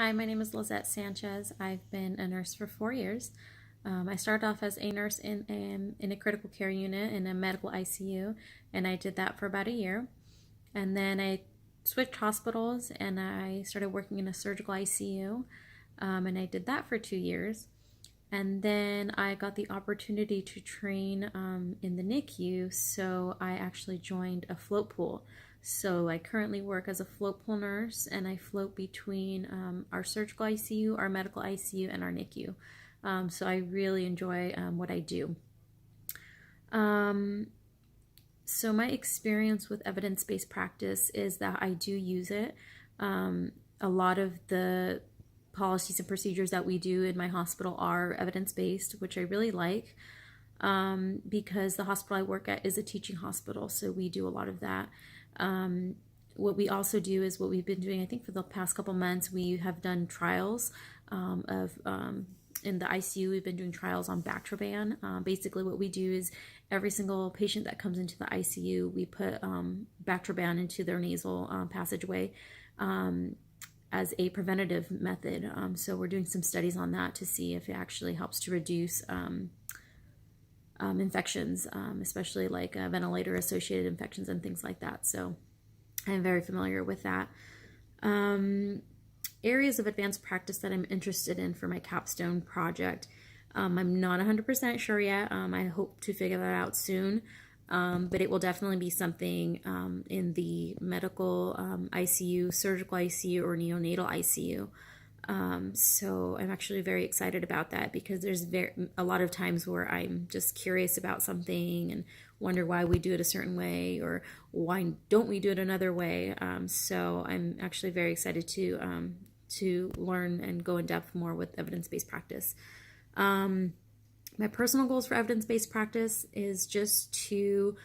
Hi, my name is Lizette Sanchez. I've been a nurse for 4 years. I started off as a nurse in a critical care unit in a medical ICU, and I did that for about a year. And then I switched hospitals and I started working in a surgical ICU, and I did that for 2 years. And then I got the opportunity to train in the NICU, so I actually joined a float pool. So I currently work as a float pool nurse, and I float between our surgical ICU, our medical ICU, and our NICU. So I really enjoy what I do. So my experience with evidence-based practice is that I do use it. A lot of the policies and procedures that we do in my hospital are evidence-based, which I really like, because the hospital I work at is a teaching hospital, so we do a lot of that. What we also do is what we've been doing, I think for the past couple months, we have done trials in the ICU, we've been doing trials on Bactroban. Basically what we do is every single patient that comes into the ICU, we put Bactroban into their nasal passageway as a preventative method. So we're doing some studies on that to see if it actually helps to reduce infections, especially like ventilator-associated infections and things like that. So I'm very familiar with that. Areas of advanced practice that I'm interested in for my capstone project. I'm not 100% sure yet. I hope to figure that out soon. But it will definitely be something in the medical ICU, surgical ICU, or neonatal ICU. So I'm actually very excited about that because there's a lot of times where I'm just curious about something and wonder why we do it a certain way or why don't we do it another way. So I'm actually very excited to learn and go in depth more with evidence-based practice. My personal goals for evidence-based practice is just to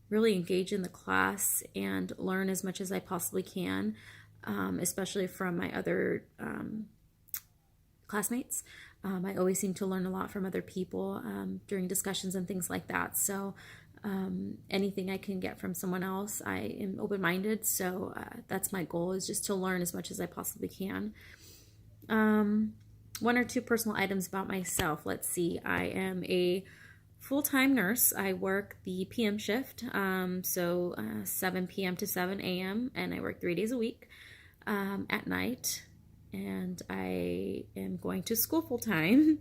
really engage in the class and learn as much as I possibly can, especially from my other classmates. I always seem to learn a lot from other people during discussions and things like that. So anything I can get from someone else, I am open-minded. So that's my goal, is just to learn as much as I possibly can. One or two personal items about myself. Let's see. I am a full-time nurse. I work the PM shift, so 7 p.m. to 7 a.m., and I work 3 days a week at night. And I am going to school full-time,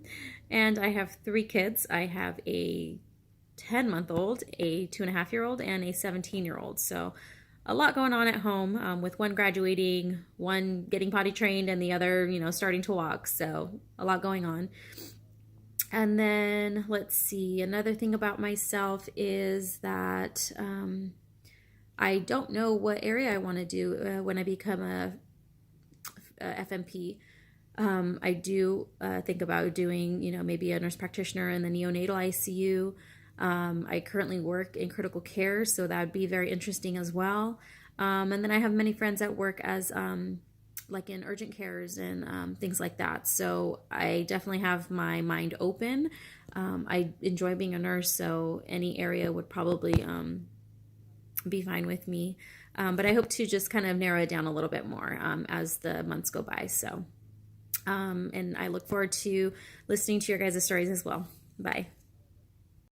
and I have 3 kids. I have a 10-month-old, a 2.5-year-old, and a 17-year-old. So a lot going on at home, with one graduating, one getting potty trained, and the other, starting to walk. So a lot going on. And then let's see, another thing about myself is that I don't know what area I want to do when I become a FNP. I do think about doing, maybe a nurse practitioner in the neonatal ICU. I currently work in critical care, so that would be very interesting as well. And then I have many friends that work as like in urgent cares and things like that. So I definitely have my mind open. I enjoy being a nurse, so any area would probably be fine with me. But I hope to just kind of narrow it down a little bit more as the months go by. So, and I look forward to listening to your guys' stories as well. Bye.